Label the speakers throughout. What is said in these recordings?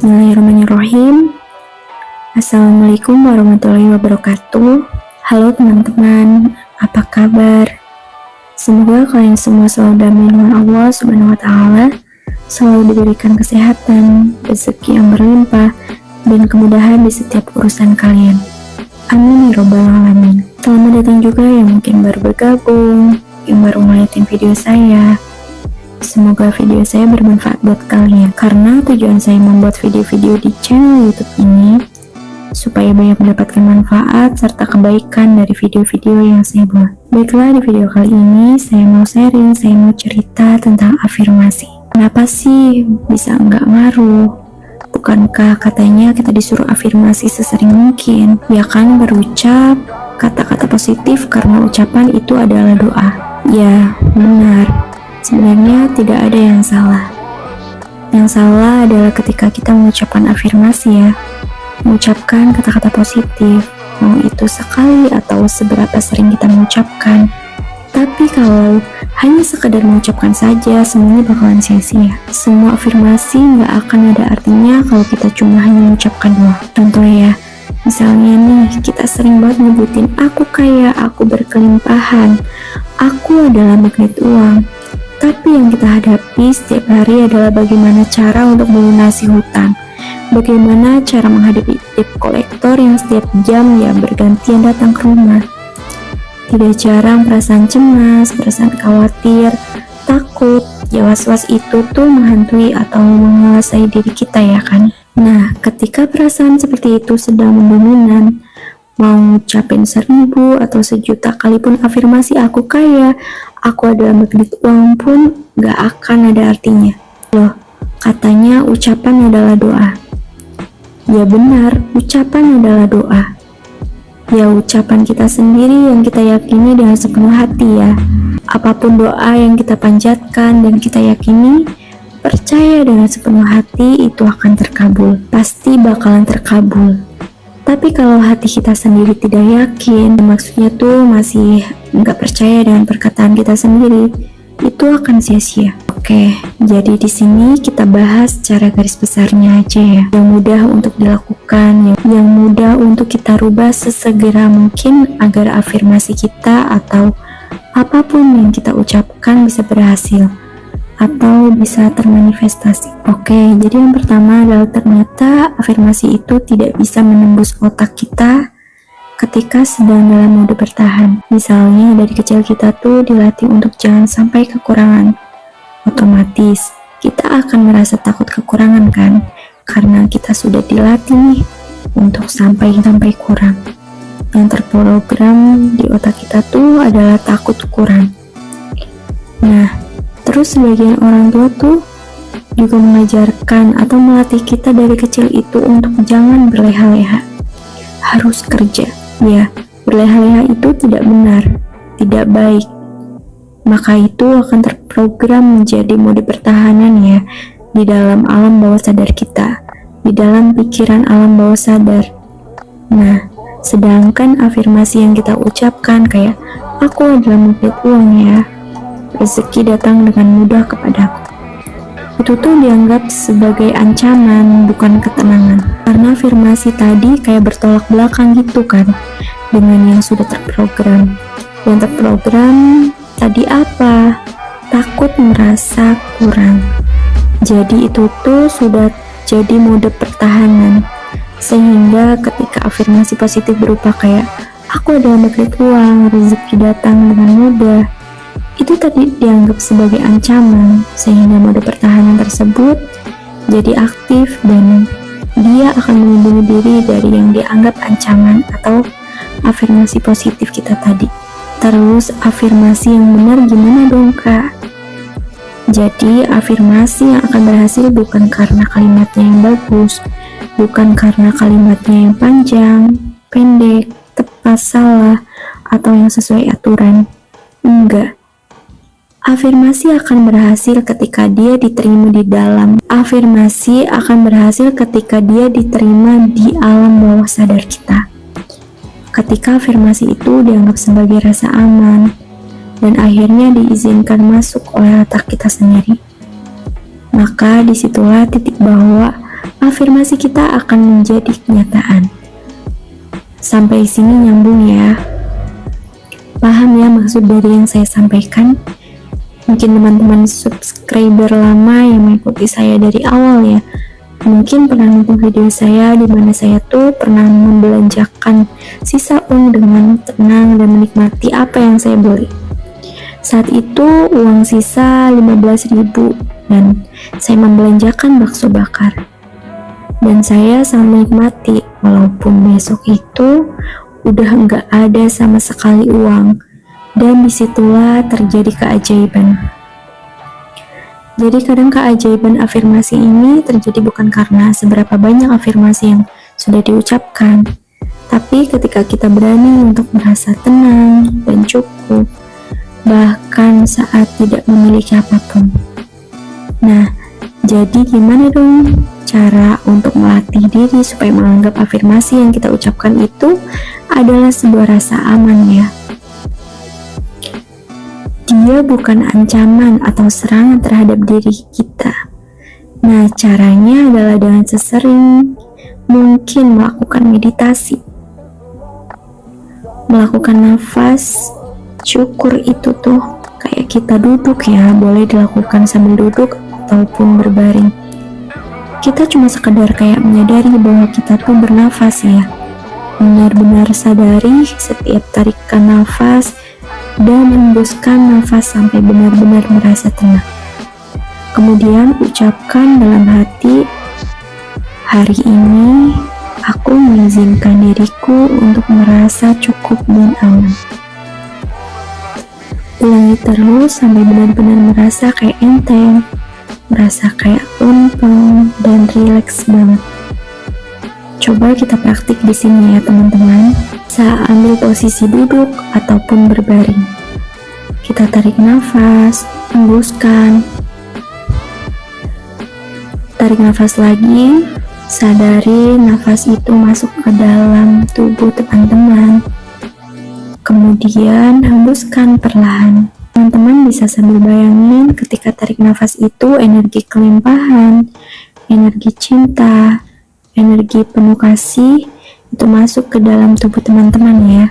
Speaker 1: Bismillahirrahmanirrahim. Assalamualaikum warahmatullahi wabarakatuh. Halo teman-teman, apa kabar? Semoga kalian semua selalu dalam lindungan Allah Subhanahu wa Ta'ala, selalu diberikan kesehatan, rezeki yang berlimpah, dan kemudahan di setiap urusan kalian. Amin ya Rabbal Alamin. Selamat datang juga yang mungkin baru bergabung, yang baru ngeliatin video saya. Semoga video saya bermanfaat buat kalian, karena tujuan saya membuat video-video di channel YouTube ini supaya banyak mendapatkan manfaat serta kebaikan dari video-video yang saya buat. Baiklah, di video kali ini saya mau sharing, saya mau cerita tentang afirmasi. Kenapa sih bisa enggak ngaruh? Bukankah katanya kita disuruh afirmasi sesering mungkin? Ya kan, berucap kata-kata positif karena ucapan itu adalah doa. Ya, benar. Sebenarnya tidak ada yang salah. Yang salah adalah ketika kita mengucapkan afirmasi ya. Mengucapkan kata-kata positif, mau itu sekali atau seberapa sering kita mengucapkan. Tapi kalau hanya sekedar mengucapkan saja, semuanya bakalan sia-sia. Semua afirmasi nggak akan ada artinya kalau kita cuma hanya mengucapkan doang. Contoh ya, misalnya nih, kita sering banget nyebutin aku kaya, aku berkelimpahan, aku adalah magnet uang. Tapi yang kita hadapi setiap hari adalah bagaimana cara untuk melunasi hutang. Bagaimana cara menghadapi debt kolektor yang setiap jam ya bergantian datang ke rumah. Tidak jarang perasaan cemas, perasaan khawatir, takut, ya was-was itu tuh menghantui atau menguasai diri kita ya kan. Nah, ketika perasaan seperti itu sedang mendominan, mau ngucapin 1000 atau 1.000.000 kali pun afirmasi aku kaya, aku adalah magnet uang pun gak akan ada artinya. Loh, katanya ucapan adalah doa. Ya benar, ucapan adalah doa. Ya ucapan kita sendiri yang kita yakini dengan sepenuh hati ya. Apapun doa yang kita panjatkan dan kita yakini, percaya dengan sepenuh hati itu akan terkabul. Pasti bakalan terkabul. Tapi kalau hati kita sendiri tidak yakin, maksudnya tuh masih nggak percaya dengan perkataan kita sendiri, itu akan sia-sia. Oke, jadi di sini kita bahas cara garis besarnya aja ya, yang mudah untuk dilakukan, yang mudah untuk kita rubah sesegera mungkin agar afirmasi kita atau apapun yang kita ucapkan bisa berhasil atau bisa termanifestasi. Oke, jadi yang pertama adalah ternyata afirmasi itu tidak bisa menembus otak kita ketika sedang dalam mode bertahan. Misalnya dari kecil kita tuh dilatih untuk jangan sampai kekurangan. Otomatis kita akan merasa takut kekurangan kan? Karena kita sudah dilatih nih untuk sampai kurang. Yang terprogram di otak kita tuh adalah takut kurang. Nah, terus sebagian orang tua tuh juga mengajarkan atau melatih kita dari kecil itu untuk jangan berleha-leha, harus kerja. Ya, berleha-leha itu tidak benar, tidak baik. Maka itu akan terprogram menjadi mode pertahanan ya, di dalam alam bawah sadar kita, di dalam pikiran alam bawah sadar. Nah, sedangkan afirmasi yang kita ucapkan kayak aku adalah magnet uang ya, rezeki datang dengan mudah kepadaku, itu tuh dianggap sebagai ancaman, bukan ketenangan. Karena afirmasi tadi kayak bertolak belakang gitu kan dengan yang sudah terprogram. Yang terprogram tadi apa? Takut merasa kurang. Jadi itu tuh sudah jadi mode pertahanan. Sehingga ketika afirmasi positif berupa kayak aku adalah magnet uang, rezeki datang dengan mudah, itu tadi dianggap sebagai ancaman, sehingga mode pertahanan tersebut jadi aktif dan dia akan melindungi diri dari yang dianggap ancaman atau afirmasi positif kita tadi. Terus afirmasi yang benar gimana dong kak? Jadi afirmasi yang akan berhasil bukan karena kalimatnya yang bagus, bukan karena kalimatnya yang panjang, pendek, tepat, salah, atau yang sesuai aturan. Enggak. Afirmasi akan berhasil ketika dia diterima di dalam. Afirmasi akan berhasil ketika dia diterima di alam bawah sadar kita. Ketika afirmasi itu dianggap sebagai rasa aman dan akhirnya diizinkan masuk oleh otak kita sendiri. Maka disitulah titik bahwa afirmasi kita akan menjadi kenyataan. Sampai sini nyambung ya? Paham ya maksud dari yang saya sampaikan? Mungkin teman-teman subscriber lama yang mengikuti saya dari awal ya, mungkin pernah nonton video saya di mana saya tuh pernah membelanjakan sisa uang dengan tenang dan menikmati apa yang saya beli. Saat itu uang sisa 15.000 dan saya membelanjakan bakso bakar. Dan saya sangat menikmati walaupun besok itu udah nggak ada sama sekali uang, dan disitulah terjadi keajaiban. Jadi kadang keajaiban afirmasi ini terjadi bukan karena seberapa banyak afirmasi yang sudah diucapkan, tapi ketika kita berani untuk merasa tenang dan cukup, bahkan saat tidak memiliki apapun. Nah, jadi gimana dong cara untuk melatih diri supaya menganggap afirmasi yang kita ucapkan itu adalah sebuah rasa aman ya? Dia bukan ancaman atau serangan terhadap diri kita. Nah, caranya adalah dengan sesering mungkin melakukan meditasi. Melakukan nafas syukur itu tuh kayak kita duduk ya, boleh dilakukan sambil duduk ataupun berbaring. Kita cuma sekedar kayak menyadari bahwa kita tuh bernafas ya, benar-benar sadari setiap tarikan nafas dan hembuskan nafas sampai benar-benar merasa tenang. Kemudian ucapkan dalam hati, hari ini aku mengizinkan diriku untuk merasa cukup dan aman. Ulangi terus sampai benar-benar merasa kayak enteng, merasa kayak lempeng dan rileks banget. Coba kita praktik di sini ya teman-teman. Saat ambil posisi duduk ataupun berbaring, kita tarik nafas, hembuskan. Tarik nafas lagi, sadari nafas itu masuk ke dalam tubuh teman-teman. Kemudian hembuskan perlahan. Teman-teman bisa sambil bayangin ketika tarik nafas itu energi kelimpahan, energi cinta, energi penuh kasih itu masuk ke dalam tubuh teman-teman ya.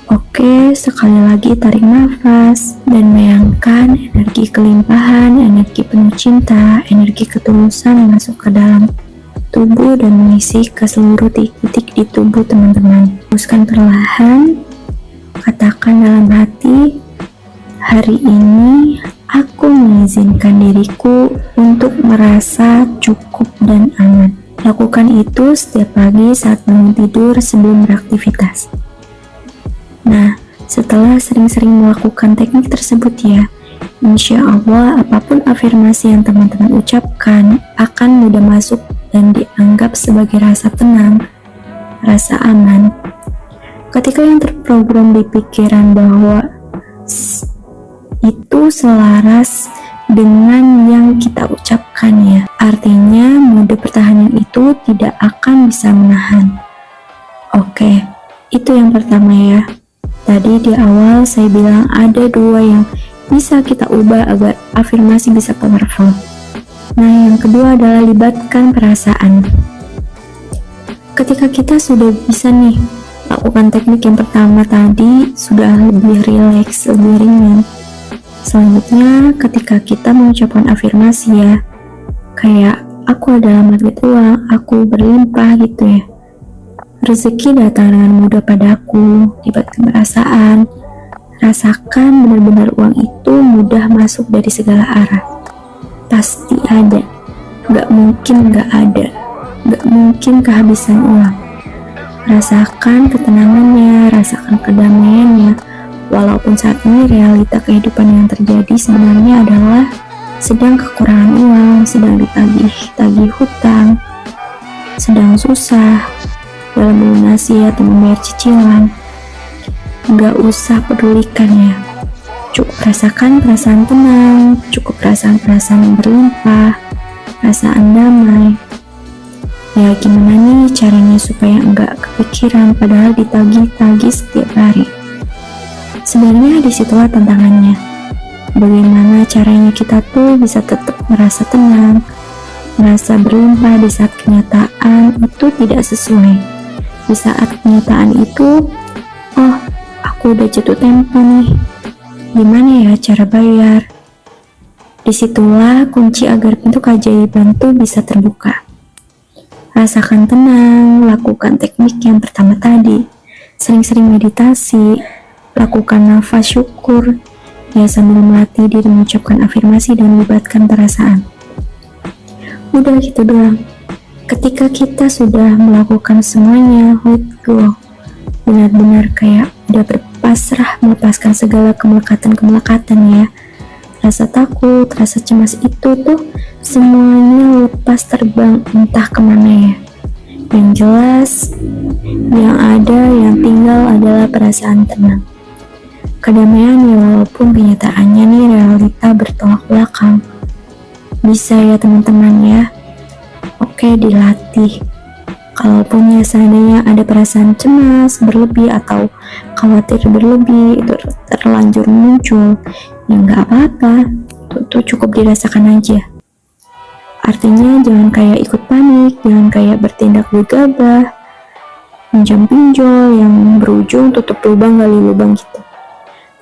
Speaker 1: Oke, sekali lagi tarik nafas dan bayangkan energi kelimpahan, energi penuh cinta, energi ketulusan masuk ke dalam tubuh dan mengisi ke seluruh titik di tubuh teman-teman. Hembuskan perlahan, katakan dalam hati, hari ini aku mengizinkan diriku untuk merasa cukup dan aman. Lakukan itu setiap pagi saat bangun tidur sebelum beraktivitas. Nah, setelah sering-sering melakukan teknik tersebut ya, insya Allah apapun afirmasi yang teman-teman ucapkan akan mudah masuk dan dianggap sebagai rasa tenang, rasa aman. Ketika yang terprogram di pikiran bahwa itu selaras dengan yang kita ucapkan ya, artinya mode pertahanan itu tidak akan bisa menahan. Oke, itu yang pertama ya. Tadi di awal saya bilang ada dua yang bisa kita ubah agar afirmasi bisa powerful. Nah, yang kedua adalah libatkan perasaan. Ketika kita sudah bisa nih lakukan teknik yang pertama tadi, sudah lebih rileks, lebih ringan. Selanjutnya, ketika kita mengucapkan afirmasi ya, kayak aku adalah magnet uang, aku berlimpah gitu ya. Rezeki datang dengan mudah padaku, libatkan perasaan. Rasakan benar-benar uang itu mudah masuk dari segala arah. Pasti ada, gak mungkin gak ada, gak mungkin kehabisan uang. Rasakan ketenangannya, rasakan kedamaiannya. Walaupun saat ini realita kehidupan yang terjadi sebenarnya adalah sedang kekurangan uang, sedang ditagih hutang, sedang susah dalam melunasi atau membayar cicilan. Gak usah pedulikan ya, cukup rasakan perasaan tenang, cukup perasaan berlimpah, perasaan damai. Ya gimana nih caranya supaya enggak kepikiran padahal ditagih-tagih setiap hari? Sebenarnya disitulah tantangannya. Bagaimana caranya kita tuh bisa tetap merasa tenang, merasa berlimpah di saat kenyataan itu tidak sesuai. Di saat kenyataan itu, oh, aku udah jatuh tempo nih. Gimana ya cara bayar? Disitulah kunci agar pintu keajaiban itu bisa terbuka. Rasakan tenang, lakukan teknik yang pertama tadi. Sering-sering meditasi, lakukan nafas syukur, ya sambil melatih diri mengucapkan afirmasi dan melibatkan perasaan. Udah gitu doang. Ketika kita sudah melakukan semuanya, let go. Benar-benar kayak udah berpasrah melepaskan segala kemelekatan ya. Rasa takut, rasa cemas itu tuh semuanya lepas terbang entah kemana ya. Yang jelas, yang tinggal adalah perasaan tenang. Kedamaian ya walaupun kenyataannya nih realita bertolak belakang. Bisa ya teman-teman ya. Oke, dilatih. Kalaupun ya seandainya ada perasaan cemas berlebih atau khawatir berlebih itu terlanjur muncul, ya nggak apa-apa, itu cukup dirasakan aja. Artinya jangan kayak ikut panik, jangan kayak bertindak gegabah, pinjam pinjol yang berujung tutup lubang gali lubang gitu.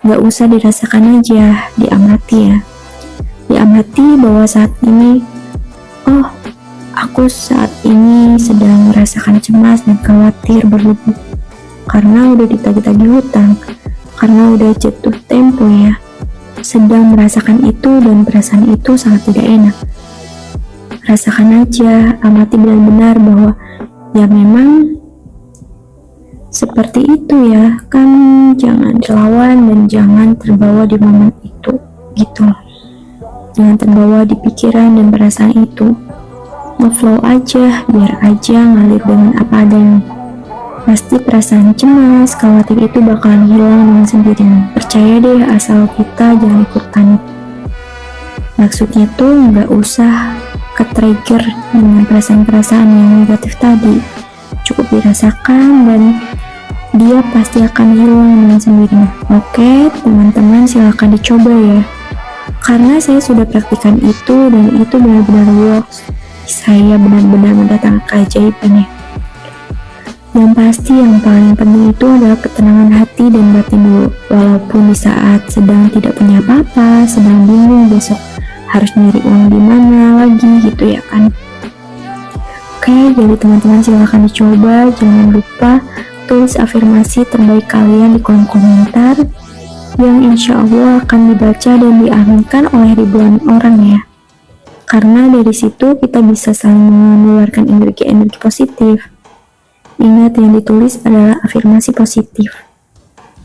Speaker 1: Nggak usah dirasakan aja, diamati ya. Diamati bahwa saat ini, oh, aku saat ini sedang merasakan cemas dan khawatir berlebih karena udah ditagih-tagih hutang, karena udah jatuh tempo ya. Sedang merasakan itu dan perasaan itu sangat tidak enak. Rasakan aja, amati benar-benar bahwa ya memang seperti itu ya, kan jangan dilawan dan jangan terbawa di momen itu gitu. Jangan terbawa di pikiran dan perasaan itu. Ngeflow aja, biar aja ngalir dengan apa adanya. Pasti perasaan cemas, khawatir itu bakalan hilang dengan sendirinya. Percaya deh, asal kita jangan ikut panik. Maksudnya tuh nggak usah ke-trigger dengan perasaan-perasaan yang negatif tadi. Cukup dirasakan dan dia pasti akan hilang dengan sendirinya. Oke, teman-teman silakan dicoba ya. Karena saya sudah praktikan itu dan itu benar-benar works. Saya benar-benar mendatangkan keajaiban ya. Yang pasti yang paling penting itu adalah ketenangan hati dan batin dulu. Walaupun di saat sedang tidak punya apa-apa, sedang bingung besok harus nyari uang di mana lagi gitu ya kan. Oke, jadi teman-teman silahkan dicoba. Jangan lupa tulis afirmasi terbaik kalian di kolom komentar yang insya Allah akan dibaca dan diaminkan oleh ribuan orang ya. Karena dari situ kita bisa saling mengeluarkan energi-energi positif. Ingat, yang ditulis adalah afirmasi positif.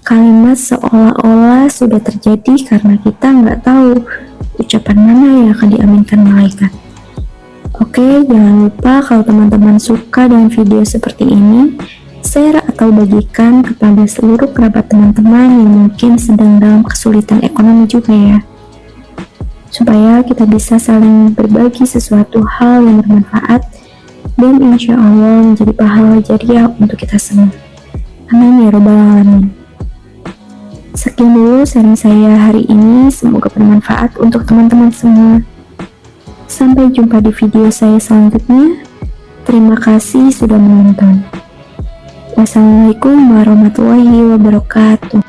Speaker 1: Kalimat seolah-olah sudah terjadi karena kita nggak tahu ucapan mana yang akan diaminkan malaikat. Oke, jangan lupa kalau teman-teman suka dengan video seperti ini, share atau bagikan kepada seluruh kerabat teman-teman yang mungkin sedang dalam kesulitan ekonomi juga ya. Supaya kita bisa saling berbagi sesuatu hal yang bermanfaat dan insya Allah menjadi pahala jariah untuk kita semua. Amin ya robbal alamin. Sekian dulu sharing saya hari ini, semoga bermanfaat untuk teman-teman semua. Sampai jumpa di video saya selanjutnya. Terima kasih sudah menonton. Wassalamualaikum warahmatullahi wabarakatuh.